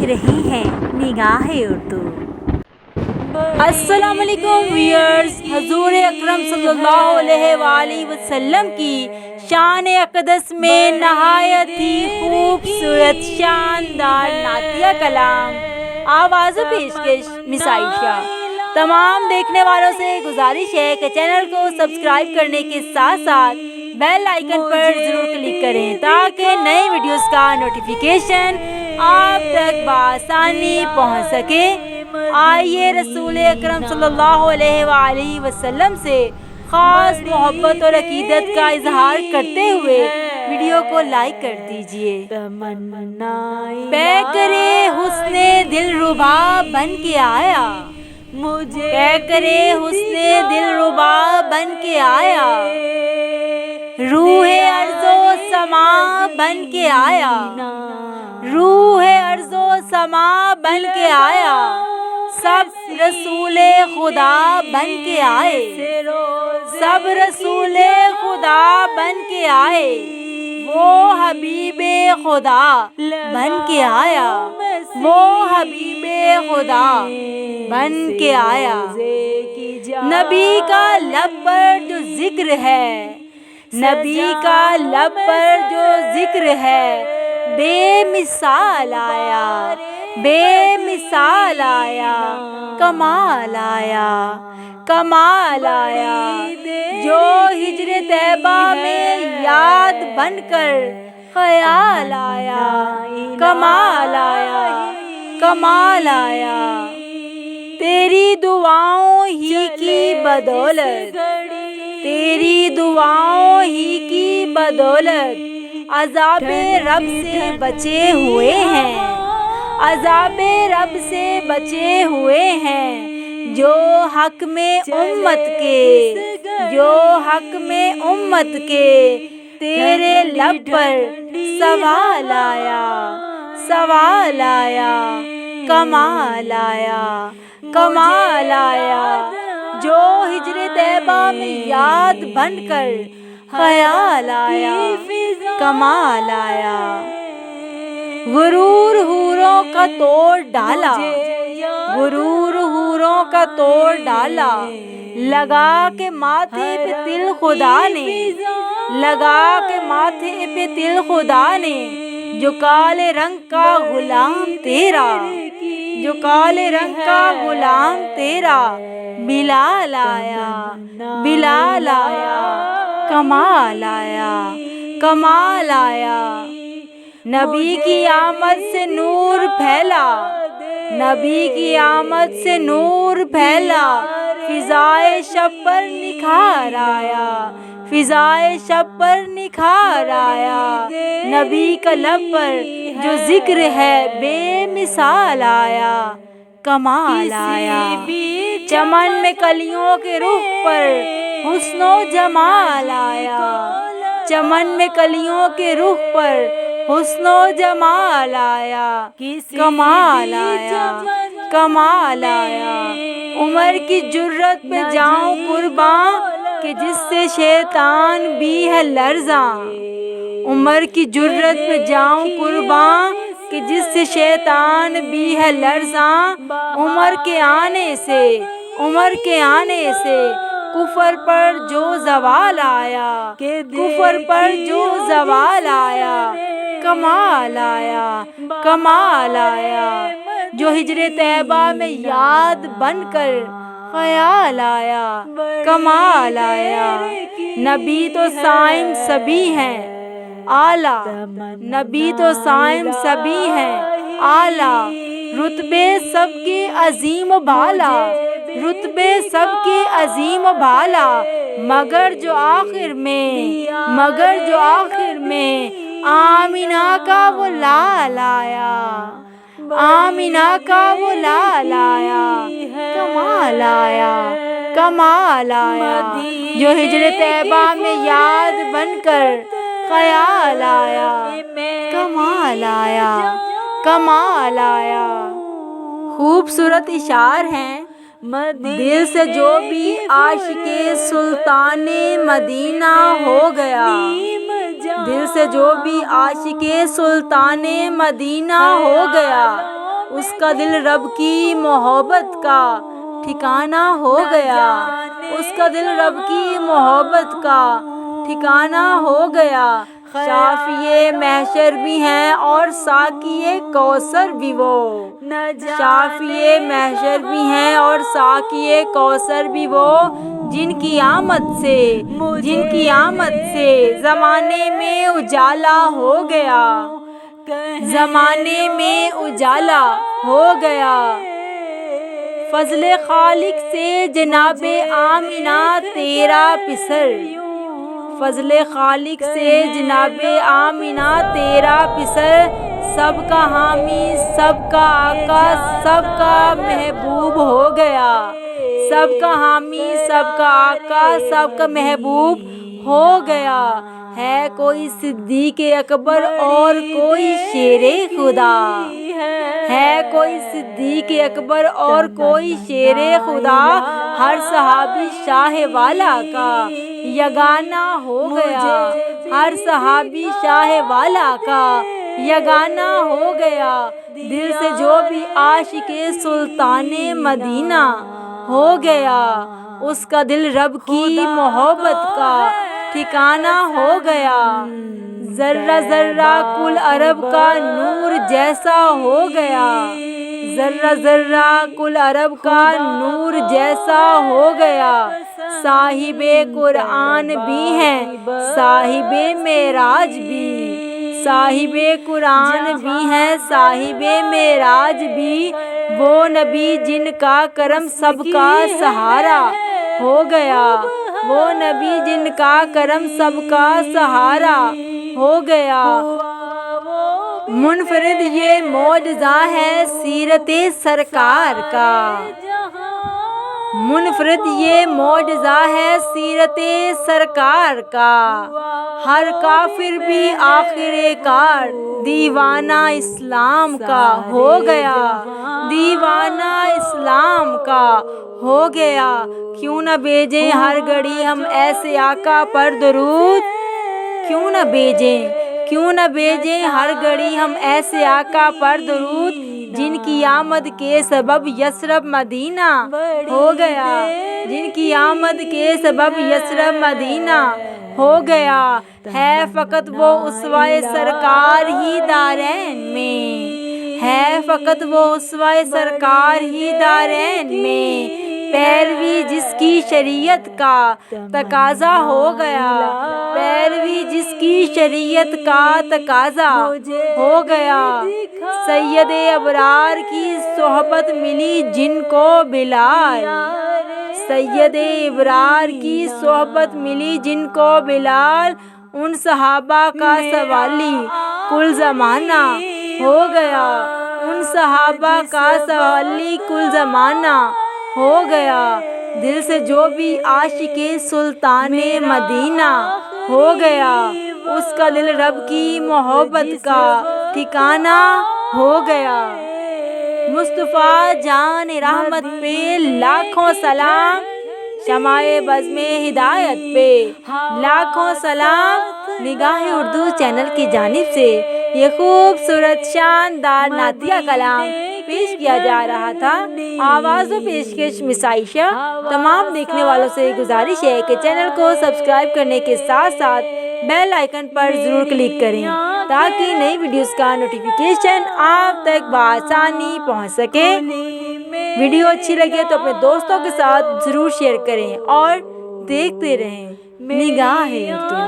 रहे हैं निगाहे उर्दू। अस्सलाम वालेकुम व्यूअर्स, हजूर अकरम सल्लल्लाहु अलैहि वसल्लम की शान अक़दस में नहायत ही खूबसूरत शानदार नातिया कलाम आवाज़ पेशकश मिसाइशा। तमाम देखने वालों से गुजारिश है कि चैनल को सब्सक्राइब करने के साथ साथ बेल आइकन पर ज़रूर क्लिक करें ताकि नए वीडियोस का नोटिफिकेशन आप तक बआसानी पहुंच सके। आइए रसूल अकरम सल्लल्लाहु अलैहि वसल्लम से ख़ास मोहब्बत और अकीदत का इजहार करते हुए वीडियो को लाइक कर दीजिए। पैकरे हुस्ने दिलरुबा बन के आया, मुझे पैकरे हुस्ने दिलरुबा बन के आया, रूहे अर्ज़ो समा बन के आया, रूहे अर्ज़ो समा बन के आया, सब रसूले खुदा बन के आए, सब रसूले खुदा बन के आए, वो हबीबे खुदा बन के आया, वो हबीबे खुदा बन के आया। नबी का लब पर जो जिक्र है, नबी का लब पर जो जिक्र है, बेमिसाल आया, बेमिसाल आया, कमाल आया, कमाल आया। जो हिजरे तैबा में याद बनकर ख्याल आया, कमाल आया, कमाल आया। तेरी दुआओं ही की बदौलत, तेरी दुआओं ही की बदौलत अज़ाबे रब से बचे हुए हैं, अज़ाबे रब से बचे हुए हैं। जो हक में उम्मत के, जो हक में उम्मत के तेरे लब पर सवाल आया, सवाल आया, कमाल आया, कमाल आया। जो हिजरे तैबा में याद बनकर ख्याल आया, कमाल आया। गुरूर हूरों का तोड़ डाला, गुरूर हूरों का तोड़ डाला, लगा के माथे पे तिल खुदा ने, लगा के माथे पे तिल खुदा ने। जो काले रंग का गुलाम तेरा, जो काले रंग का गुलाम तेरा, बिलाल आया, बिलाल आया, कमाल आया, कमाल आया। नबी की आमद से नूर फैला, नबी की आमद से नूर फैला, फिजाए शब पर निखार आया, फिजाए शब पर निखार आया। नबी का लब पर जो जिक्र है बेमिसाल आया, कमाल आया। चमन में कलियों के रुख पर हुस्नो जमाल आया, चमन में कलियों के रुख पर हुस्नो जमाल आया, कमाल आया, कमाल आया। उमर की जुर्रत पे जाऊं कुर्बान कि जिससे शैतान भी है लर्ज़ां, उमर की जुर्रत पे जाऊं कुर्बान कि जिससे शैतान भी है लर्ज़ां। उमर के आने से, उमर के आने से कुफर पर जो ज़वाल आया, कुफर पर जो ज़वाल आया, कमाल आया, कमाल आया। जो हिजरे तैबा में याद बनकर ख्याल आया, कमाल आया। नबी तो साइम सभी हैं आला, नबी तो साइम सभी हैं आला। रुतबे सबके अजीम बाला, रुतबे सबके अजीम बाला। मगर जो आखिर में, मगर जो आखिर में आमिना का वो लाल आया, आमिना का वो लाल आया, कमाल आया, कमाल आया। जो हिजरे तैबा में याद बनकर ख्याल आया, कमाल आया, कमाल आया। खूबसूरत इशार हैं। दिल से जो भी आशिके सुल्ताने मदीना हो गया, दिल से जो भी आशिके सुल्ताने मदीना हो गया, اس کا دل رب کی محبت کا ٹھکانہ ہو گیا، اس کا دل رب کی محبت کا ٹھکانہ ہو گیا۔ شافیِ محشر بھی ہیں اور ساقیِ کوثر بھی وہ، شافیِ محشر بھی ہیں اور ساقیِ کوثر بھی وہ، جن کی آمد سے زمانے میں اجالا ہو گیا، زمانے میں اجالا ہو گیا۔ فضل خالق سے جناب آمنہ تیرا پسر، فضل خالق سے جناب آمنہ تیرا پسر، سب کا حامی، سب کا آقا، سب کا محبوب ہو گیا، سب کا حامی، سب کا آقا، سب کا محبوب ہو گیا۔ ہے کوئی صدیق اکبر اور کوئی شیر خدا، ہے کوئی صدیق اکبر اور کوئی شیر خدا، ہر صحابی شاہ والا کا یگانہ ہو گیا، ہر صحابی شاہ والا کا یگانہ ہو گیا۔ دل سے جو بھی عاشق سلطان مدینہ ہو گیا، اس کا دل رب کی محبت کا ٹھکانہ ہو گیا۔ ذرہ ذرہ کل عرب کا نور جیسا ہو گیا، ذرہ ذرہ کل عرب کا نور جیسا ہو گیا۔ صاحب قرآن بھی ہیں صاحب معراج بھی، صاحب قرآن بھی ہیں صاحب معراج بھی، وہ نبی جن کا کرم سب کا سہارا ہو گیا، وہ نبی جن کا کرم سب کا سہارا ہو گیا۔ منفرد یہ معجزہ ہے سیرت سرکار کا، منفرد یہ معجزہ ہے سیرت سرکار کا، ہر کافر بھی آخر کار دیوانہ اسلام کا ہو گیا، دیوانہ اسلام کا ہو گیا۔ کیوں نہ بھیجیں ہر گھڑی ہم ایسے آقا پر درود، کیوں نہ بھیجیں ہر گھڑی ہم ایسے آقا پر درود، جن کی آمد کے سبب یثرب مدینہ ہو گیا، جن کی آمد کے سبب یثرب مدینہ ہو گیا۔ ہے فقط وہ اسوۂ سرکار ہی دارین میں، ہے فقط وہ اسوۂ سرکار ہی دارین میں، پیروی جس کی شریعت کا تقاضا ہو گیا، پیروی جس کی شریعت کا تقاضا ہو گیا۔ سید ابرار کی صحبت ملی جن کو بلال، سید ابرار کی صحبت ملی جن کو بلال، ان صحابہ کا سوالی کل زمانہ ہو گیا، ان صحابہ کا سوالی کل زمانہ ہو گیا۔ دل سے جو بھی عاشق سلطان مدینہ ہو گیا، اس کا دل رب کی محبت کا ٹھکانہ ہو گیا۔ مصطفیٰ جان رحمت پہ لاکھوں سلام، شمع بزم ہدایت پہ لاکھوں سلام۔ نگاہ اردو چینل کی جانب سے یہ خوبصورت شاندار نعتیہ کلام پیش کیا جا رہا تھا۔ آواز و پیشکش مس عائشہ۔ تمام دیکھنے والوں سے گزارش ہے کہ چینل کو سبسکرائب کرنے کے ساتھ ساتھ بیل آئیکن پر ضرور کلک کریں تاکہ نئی ویڈیوز کا نوٹیفیکیشن آپ تک بآسانی پہنچ سکے۔ ویڈیو اچھی لگے تو اپنے دوستوں کے ساتھ ضرور شیئر کریں اور دیکھتے رہیں نگاہ اردو۔